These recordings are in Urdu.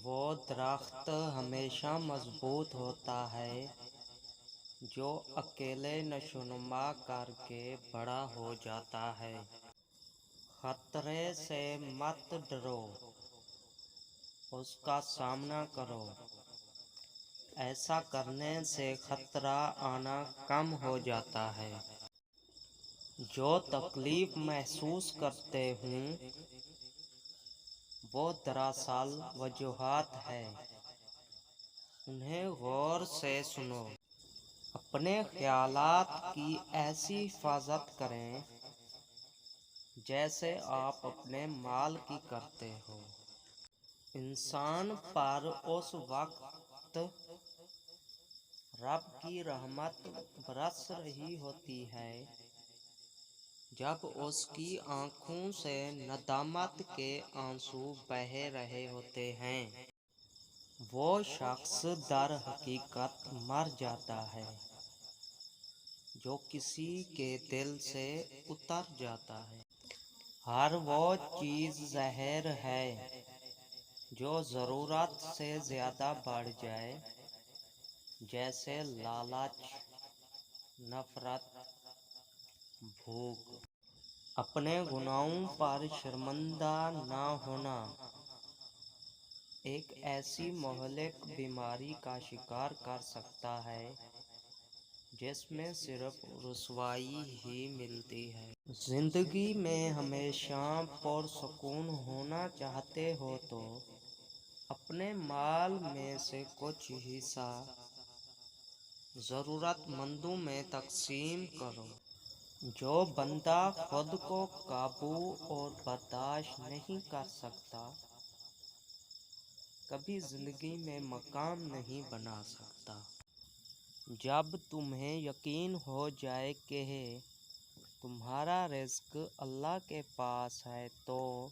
وہ درخت ہمیشہ مضبوط ہوتا ہے جو اکیلے نشوونما کر کے بڑا ہو جاتا ہے۔ خطرے سے مت ڈرو، اس کا سامنا کرو۔ ایسا کرنے سے خطرہ آنا کم ہو جاتا ہے۔ جو تکلیف محسوس کرتے ہوں وہ دراصل وجوہات ہیں، انہیں غور سے سنو۔ اپنے خیالات کی ایسی حفاظت کریں جیسے آپ اپنے مال کی کرتے ہو۔ انسان پر اس وقت رب کی رحمت برس رہی ہوتی ہے جب اس کی آنکھوں سے ندامت کے آنسو بہہ رہے ہوتے ہیں۔ وہ شخص در حقیقت مر جاتا ہے جو کسی کے دل سے اتر جاتا ہے۔ ہر وہ چیز زہر ہے جو ضرورت سے زیادہ بڑھ جائے، جیسے لالچ، نفرت، بھوک۔ اپنے گناہوں پر شرمندہ نہ ہونا ایک ایسی مہلک بیماری کا شکار کر سکتا ہے جس میں صرف رسوائی ہی ملتی ہے۔ زندگی میں ہمیشہ پرسکون ہونا چاہتے ہو تو اپنے مال میں سے کچھ حصہ ضرورت مندوں میں تقسیم کرو۔ جو بندہ خود کو قابو اور برداشت نہیں کر سکتا کبھی زندگی میں مقام نہیں بنا سکتا۔ جب تمہیں یقین ہو جائے کہ تمہارا رزق اللہ کے پاس ہے تو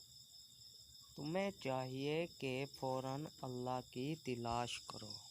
تمہیں چاہیے کہ فوراً اللہ کی تلاش کرو۔